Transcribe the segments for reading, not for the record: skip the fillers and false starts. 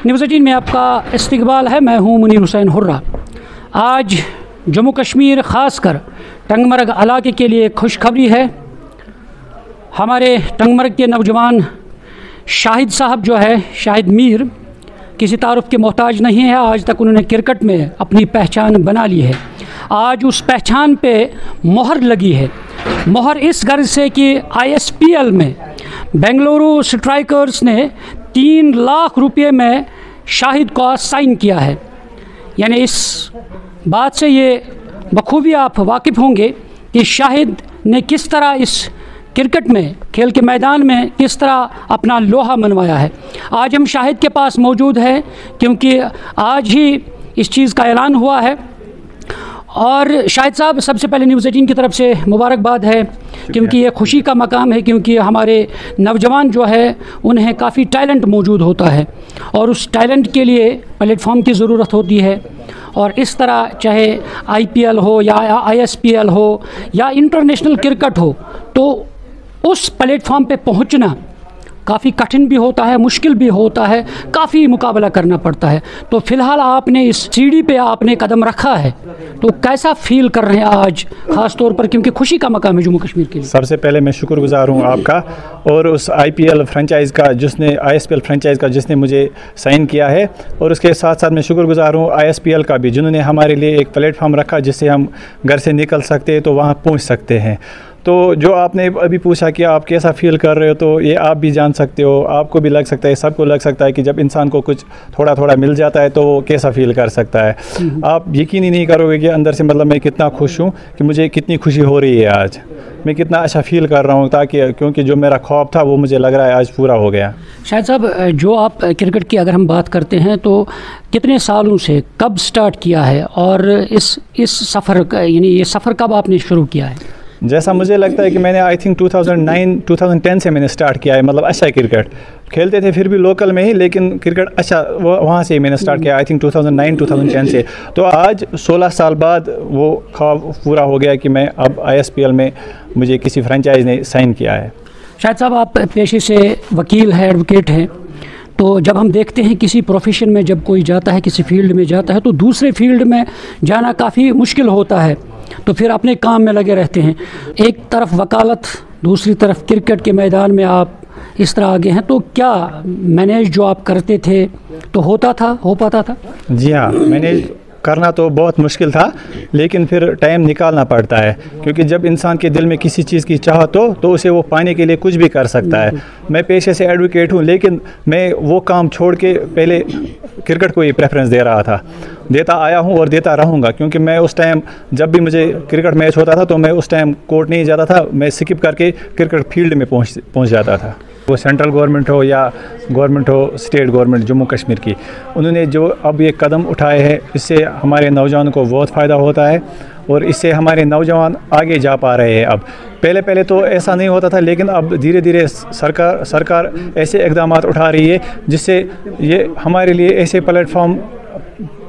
News 18 में आपका इस्तकबाल है। मैं हूं मुनीर हुसैन हुर्रा। आज जम्मू कश्मीर ख़ासकर टंगमर्ग इलाके के लिए खुशखबरी है। हमारे टंगमर्ग के नौजवान शाहिद साहब जो है, शाहिद मीर, किसी तारुफ के मोहताज नहीं है। आज तक उन्होंने क्रिकेट में अपनी पहचान बना ली है। आज उस पहचान पे मोहर लगी है। मोहर इस गर्ज से कि ISPL में बेंगलुरु स्ट्राइकर्स ने 3 लाख रुपये में शाहिद को साइन किया है। यानी इस बात से ये बखूबी आप वाकिफ़ होंगे कि शाहिद ने किस तरह इस क्रिकेट में, खेल के मैदान में किस तरह अपना लोहा मनवाया है। आज हम शाहिद के पास मौजूद हैं क्योंकि आज ही इस चीज़ का ऐलान हुआ है। और शाहिद साहब, सबसे पहले न्यूज़ 18 की तरफ से मुबारकबाद है क्योंकि ये खुशी का मकाम है, क्योंकि हमारे नौजवान जो है उन्हें काफ़ी टैलेंट मौजूद होता है और उस टैलेंट के लिए प्लेटफॉर्म की ज़रूरत होती है। और इस तरह चाहे IPL हो या ISPL हो या इंटरनेशनल क्रिकेट हो, तो उस प्लेटफॉर्म पे पहुंचना काफ़ी कठिन भी होता है, मुश्किल भी होता है, काफ़ी मुकाबला करना पड़ता है। तो फ़िलहाल आपने इस सीढ़ी पे आपने कदम रखा है, तो कैसा फील कर रहे हैं आज, ख़ास तौर पर क्योंकि खुशी का मकाम है जम्मू कश्मीर के लिए? सबसे पहले मैं शुक्रगुजार हूँ आपका और उस IPL फ्रेंचाइज़ का जिसने ISPL फ्रेंचाइज़ का जिसने मुझे साइन किया है, और उसके साथ साथ मैं शुक्रगुजार हूँ ISPL का भी, जिन्होंने हमारे लिए एक प्लेटफॉर्म रखा जिससे हम घर से निकल सकते हैं तो वहाँ पहुँच सकते हैं। तो जो आपने अभी पूछा कि आप कैसा फ़ील कर रहे हो, तो ये आप भी जान सकते हो, आपको भी लग सकता है, सबको लग सकता है कि जब इंसान को कुछ थोड़ा थोड़ा मिल जाता है तो वो कैसा फ़ील कर सकता है। आप यकीन ही नहीं करोगे कि अंदर से मतलब मैं कितना खुश हूँ कि मुझे कितनी खुशी हो रही है आज, मैं कितना अच्छा फ़ील कर रहा हूँ, ताकि क्योंकि जो मेरा ख्वाब था वो मुझे लग रहा है आज पूरा हो गया। शाहिद साहब, जो आप क्रिकेट की अगर हम बात करते हैं तो कितने सालों से, कब स्टार्ट किया है और इस सफ़र का, यानी ये सफ़र कब आपने शुरू किया है? जैसा मुझे लगता है कि मैंने आई थिंक 2009-2010 से मैंने स्टार्ट किया है। मतलब अच्छा क्रिकेट खेलते थे फिर भी लोकल में ही, लेकिन क्रिकेट अच्छा वहाँ से ही मैंने स्टार्ट किया आई थिंक 2009-2010 से। तो आज 16 साल बाद वो ख्वाब पूरा हो गया कि मैं अब ISPL में मुझे किसी फ्रेंचाइज ने साइन किया है। शाहिद साहब, आप पेशे से वकील हैं, एडवोकेट हैं, तो जब हम देखते हैं किसी प्रोफेशन में जब कोई जाता है, किसी फील्ड में जाता है, तो दूसरे फील्ड में जाना काफ़ी मुश्किल होता है। तो फिर अपने काम में लगे रहते हैं, एक तरफ वकालत, दूसरी तरफ क्रिकेट के मैदान में आप इस तरह आगे हैं। तो क्या मैनेज जो आप करते थे तो हो पाता था? जी हाँ, मैनेज करना तो बहुत मुश्किल था, लेकिन फिर टाइम निकालना पड़ता है, क्योंकि जब इंसान के दिल में किसी चीज़ की चाहत हो तो उसे वो पाने के लिए कुछ भी कर सकता है। मैं पेशे से एडवोकेट हूँ, लेकिन मैं वो काम छोड़ के पहले क्रिकेट को ही प्रेफरेंस दे रहा था, देता आया हूँ और देता रहूँगा, क्योंकि मैं उस टाइम जब भी मुझे क्रिकेट मैच होता था तो मैं उस टाइम कोर्ट नहीं जाता था, मैं स्किप करके क्रिकेट फील्ड में पहुँच जाता था। वो सेंट्रल गवर्नमेंट हो या गवर्नमेंट हो, स्टेट गवर्नमेंट जम्मू कश्मीर की, उन्होंने जो अब ये कदम उठाए हैं, इससे हमारे नौजवानों को बहुत फ़ायदा होता है और इससे हमारे नौजवान आगे जा पा रहे हैं। अब पहले तो ऐसा नहीं होता था, लेकिन अब धीरे धीरे सरकार ऐसे इक़दाम उठा रही है जिससे ये हमारे लिए ऐसे प्लेटफॉर्म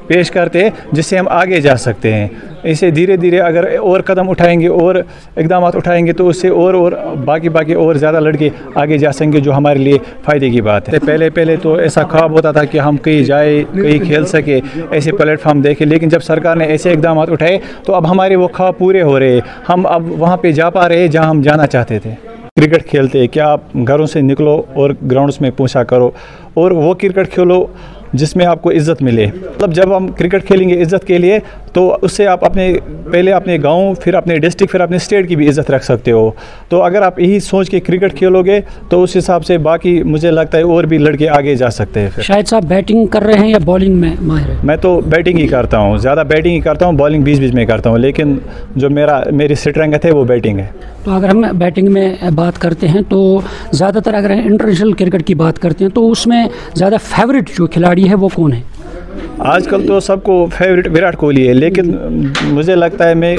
पेश करते हैं जिससे हम आगे जा सकते हैं। इसे धीरे धीरे अगर और कदम उठाएंगे और इक़दाम उठाएंगे तो उससे और बाकी और ज़्यादा लड़के आगे जा सकेंगे, जो हमारे लिए फ़ायदे की बात है। पहले तो ऐसा ख्वाब होता था कि हम कहीं जाए, कहीं खेल सके, ऐसे प्लेटफॉर्म देखें, लेकिन जब सरकार ने ऐसे इक़दाम उठाए तो अब हमारे वो ख्वाब पूरे हो रहे हैं। हम अब वहाँ पर जा पा रहे हैं जहाँ हम जाना चाहते थे। क्रिकेट खेलते हैं, क्या आप घरों से निकलो और ग्राउंड्स में पहुँचा करो और वो क्रिकेट खेलो जिसमें आपको इज़्ज़त मिले। मतलब जब हम क्रिकेट खेलेंगे इज़्ज़त के लिए, तो उससे आप पहले अपने गांव, फिर अपने डिस्ट्रिक्ट, फिर अपने स्टेट की भी इज़्ज़त रख सकते हो। तो अगर आप यही सोच के क्रिकेट खेलोगे तो उस हिसाब से बाकी मुझे लगता है और भी लड़के आगे जा सकते हैं। शायद साहब बैटिंग कर रहे हैं या बॉलिंग में माहिर हैं? मैं तो बैटिंग ही करता हूँ, ज़्यादा बैटिंग ही करता हूँ, बॉलिंग बीच में करता हूँ, लेकिन जो मेरी स्ट्रेंथ है वो बैटिंग है। तो अगर हम बैटिंग में बात करते हैं तो ज़्यादातर अगर इंटरनेशनल क्रिकेट की बात करते हैं तो उसमें ज़्यादा फेवरेट जो खिलाड़ी है वो कौन है? आजकल तो सबको फेवरेट विराट कोहली है, लेकिन मुझे लगता है मैं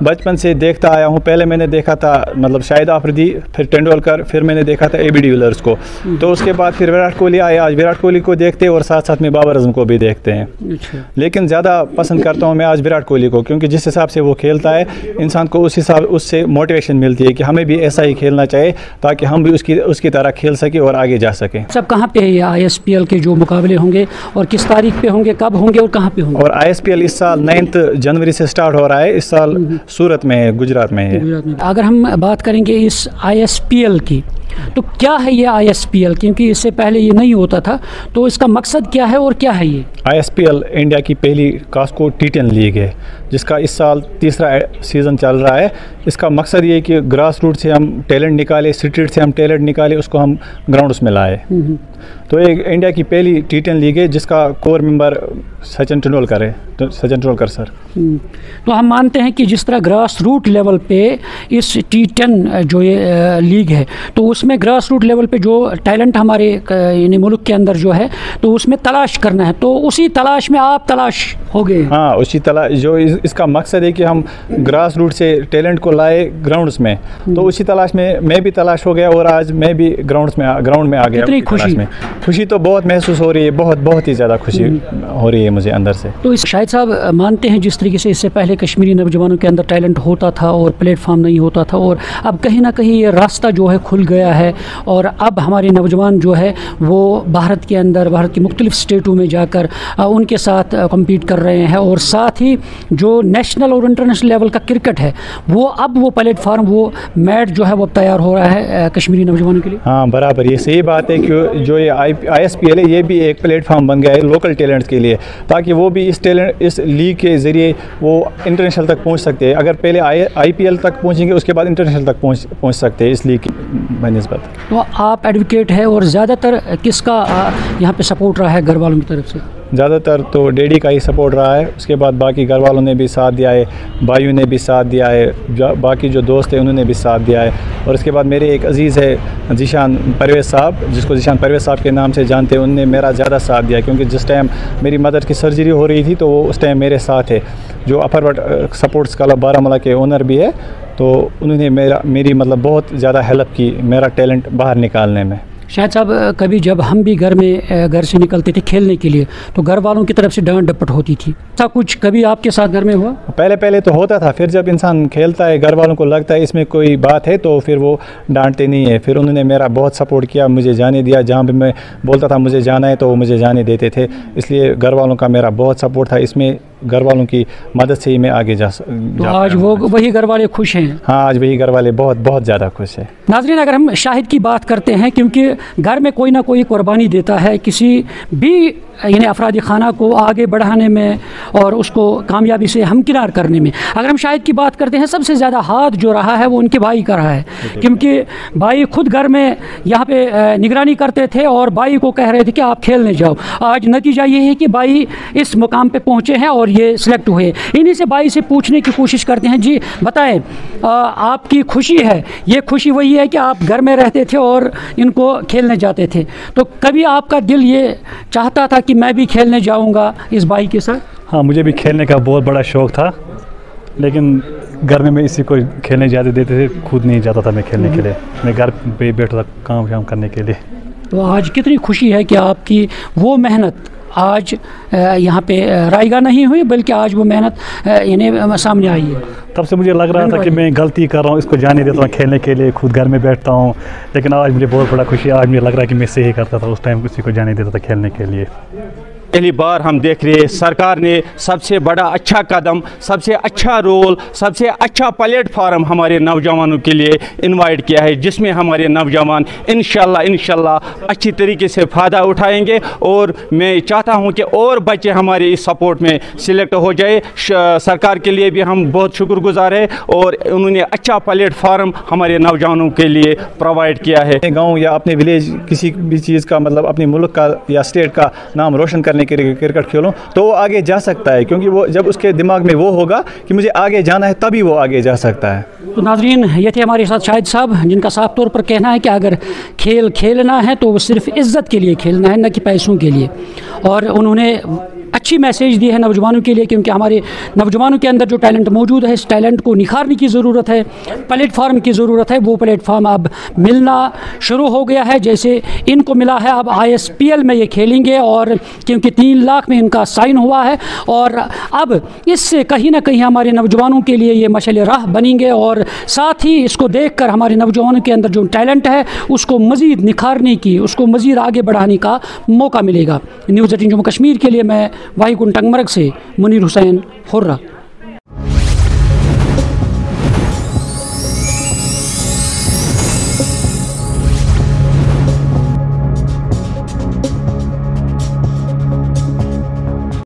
बचपन से देखता आया हूँ। पहले मैंने देखा था मतलब शाहिद आफरीदी, फिर तेंदुलकर, फिर मैंने देखा था AB डिविलियर्स को, तो उसके बाद फिर विराट कोहली आए। आज विराट कोहली को देखते और साथ साथ में बाबर आजम को भी देखते हैं। लेकिन ज़्यादा पसंद करता हूँ मैं आज विराट कोहली को, क्योंकि जिस हिसाब से वो खेलता है इंसान को उस हिसाब उससे मोटिवेशन मिलती है कि हमें भी ऐसा ही खेलना चाहिए ताकि हम भी उसकी तरह खेल सकें और आगे जा सकें। सब कहाँ पे है ये ISPL के जो मुकाबले होंगे और किस तारीख पे होंगे, कब होंगे और कहाँ पे होंगे? और ISPL इस साल 9 जनवरी से स्टार्ट हो रहा है। इस साल सूरत में है, गुजरात में है। अगर हम बात करेंगे इस ISPL की, तो क्या है ये ISPL, क्योंकि इससे पहले ये नहीं होता था, तो इसका मकसद क्या है और क्या है ये? ISPL इंडिया की पहली कास्को T10 लीग है, जिसका इस साल तीसरा सीज़न चल रहा है। इसका मकसद ये है कि ग्रास रूट से हम टैलेंट निकाले, स्ट्रीट से हम टैलेंट निकाले, उसको हम ग्राउंड्स में लाए। तो एक इंडिया की पहली T10 लीग है जिसका कोर मेंबर सचिन तेंदुलकर है, तो सचिन तेंदुलकर सर। तो हम मानते हैं कि जिस तरह ग्रास रूट लेवल पे इस T10 जो ये लीग है, तो उसमें ग्रास रूट लेवल पे जो टैलेंट हमारे यानी मुल्क के अंदर जो है, तो उसमें तलाश करना है, तो उसी तलाश में आप तलाश हो गए। हाँ, उसी तलाश जो इसका मकसद है कि हम ग्रास रूट से टैलेंट को लाए ग्राउंड्स में, तो उसी तलाश में मैं भी तलाश हो गया और आज मैं भी ग्राउंड में आ गया। कितनी खुशी तो बहुत महसूस हो रही है, बहुत ही ज़्यादा खुशी हो रही है मुझे अंदर से। तो इस शाहिद साहब मानते हैं जिस तरीके से इससे पहले कश्मीरी नौजवानों के अंदर टैलेंट होता था और प्लेटफॉर्म नहीं होता था, और अब कहीं ना कहीं ये रास्ता जो है खुल गया है, और अब हमारे नौजवान जो है वो भारत के अंदर, भारत की मुख्तलिफ स्टेटों में जाकर उनके साथ कम्पीट कर रहे हैं, और साथ ही जो नेशनल और इंटरनेशनल लेवल का क्रिकेट है वो अब वो प्लेटफॉर्म, वो मैट जो है वो तैयार हो रहा है कश्मीरी नौजवानों के लिए। हाँ, बराबर, ये सही बात है कि जो ये ISPL है ये भी एक प्लेटफॉर्म बन गया है लोकल टैलेंट्स के लिए, ताकि वो भी इस लीग के ज़रिए वो इंटरनेशनल तक पहुंच सकते हैं। अगर पहले IPL तक पहुंचेंगे उसके बाद इंटरनेशनल तक पहुंच सकते हैं इस लीग की बनिस्बत। तो आप एडवोकेट है, और ज़्यादातर किसका यहाँ पे सपोर्ट रहा है घर वालों की तरफ से? ज़्यादातर तो डैडी का ही सपोर्ट रहा है, उसके बाद बाकी घर वालों ने भी साथ दिया है, भाइयों ने भी साथ दिया है, बाकी जो दोस्त हैं उन्होंने भी साथ दिया है, और उसके बाद मेरे एक अजीज़ है जीशान परवेज़ साहब, जिसको जीशान परवेज़ साहब के नाम से जानते हैं, उन्होंने मेरा ज़्यादा साथ दिया, क्योंकि जिस टाइम मेरी मदर की सर्जरी हो रही थी तो वो उस टाइम मेरे साथ है। जो अपर सपोर्ट्स क्लब बारामूला के ओनर भी है, तो उन्होंने मेरी मतलब बहुत ज़्यादा हेल्प की मेरा टैलेंट बाहर निकालने में। शाहिद साहब, कभी जब हम भी घर से निकलते थे खेलने के लिए, तो घर वालों की तरफ से डांट डपट होती थी, ऐसा कुछ कभी आपके साथ घर में हुआ? पहले तो होता था, फिर जब इंसान खेलता है घर वालों को लगता है इसमें कोई बात है, तो फिर वो डांटते नहीं है। फिर उन्होंने मेरा बहुत सपोर्ट किया, मुझे जाने दिया, जहाँ भी मैं बोलता था मुझे जाना है तो वो मुझे जाने देते थे, इसलिए घर वालों का मेरा बहुत सपोर्ट था। इसमें घर वालों की मदद से ही मैं आगे जा तो आज वही घर वाले खुश हैं? हाँ, आज वही घर वाले बहुत ज़्यादा खुश हैं। नाज़रीन, अगर हम शाहिद की बात करते हैं, क्योंकि घर में कोई ना कोई कुर्बानी देता है किसी भी यानी अफरादी खाना को आगे बढ़ाने में और उसको कामयाबी से हमकिनार करने में। अगर हम शाहिद की बात करते हैं, सबसे ज़्यादा हाथ जो रहा है वो उनके भाई का रहा है, क्योंकि भाई खुद घर में यहाँ पे निगरानी करते थे और भाई को कह रहे थे कि आप खेलने जाओ। आज नतीजा ये है कि भाई इस मुकाम पे पहुँचे हैं और ये सिलेक्ट हुए। इन्हीं से भाई से पूछने की कोशिश करते हैं, जी बताएं, आपकी खुशी है, ये खुशी वही है कि आप घर में रहते थे और इनको खेलने जाते थे, तो कभी आपका दिल ये चाहता था कि मैं भी खेलने जाऊंगा इस भाई के साथ? हाँ, मुझे भी खेलने का बहुत बड़ा शौक़ था, लेकिन घर में मैं इसी को खेलने जाते देते थे, खुद नहीं जाता था मैं खेलने के लिए, मैं घर पे बैठा था काम करने के लिए। तो आज कितनी खुशी है कि आपकी वो मेहनत आज यहाँ पे रायगा नहीं हुई, बल्कि आज वो मेहनत यानी सामने आई है। तब से मुझे लग रहा था कि मैं गलती कर रहा हूँ, इसको जाने देता हूँ खेलने के लिए, खुद घर में बैठता हूँ, लेकिन आज मुझे बहुत बड़ा खुशी है। आज मुझे लग रहा है कि मैं सही करता था, उस टाइम किसी को जाने देता था खेलने के लिए। पहली बार हम देख रहे हैं सरकार ने सबसे बड़ा अच्छा कदम, सबसे अच्छा रोल, सबसे अच्छा प्लेटफार्म हमारे नौजवानों के लिए इनवाइट किया है, जिसमें हमारे नौजवान इंशाल्लाह अच्छी तरीके से फ़ायदा उठाएंगे। और मैं चाहता हूं कि और बच्चे हमारे इस सपोर्ट में सिलेक्ट हो जाए। सरकार के लिए भी हम बहुत शुक्रगुजार है, और उन्होंने अच्छा प्लेटफार्म हमारे नौजवानों के लिए प्रोवाइड किया है। गाँव या अपने विलेज किसी भी चीज़ का मतलब अपने मुल्क का या स्टेट का नाम रोशन करने के लिए क्रिकेट खेलूं, तो वो आगे जा सकता है, क्योंकि वो जब उसके दिमाग में वो होगा कि मुझे आगे जाना है, तभी वो आगे जा सकता है। तो नाज़रीन, ये थे हमारे साथ शाहिद साहब, जिनका साफ तौर पर कहना है कि अगर खेलना है तो वो सिर्फ इज़्ज़त के लिए खेलना है, न कि पैसों के लिए। और उन्होंने اچھی میسیج دی ہے نوجوانوں کے لیے، کیونکہ ہمارے نوجوانوں کے اندر جو ٹیلنٹ موجود ہے اس ٹیلنٹ کو نکھارنے کی ضرورت ہے، پلیٹ فارم کی ضرورت ہے۔ وہ پلیٹ فارم اب ملنا شروع ہو گیا ہے، جیسے ان کو ملا ہے اب ISPL میں یہ کھیلیں گے، اور کیونکہ 3 لاکھ میں ان کا سائن ہوا ہے، اور اب اس سے کہیں نہ کہیں ہمارے نوجوانوں کے لیے یہ مشعل راہ بنیں گے، اور ساتھ ہی اس کو دیکھ کر ہمارے نوجوانوں کے اندر جو ٹیلنٹ ہے اس کو مزید نکھارنے کی، اس کو مزید آگے بڑھانے کا موقع ملے گا۔ نیوز 18 جموں کشمیر کے لیے میں واہی کنڈ ٹنگمرگ سے منیر حسین حرہ۔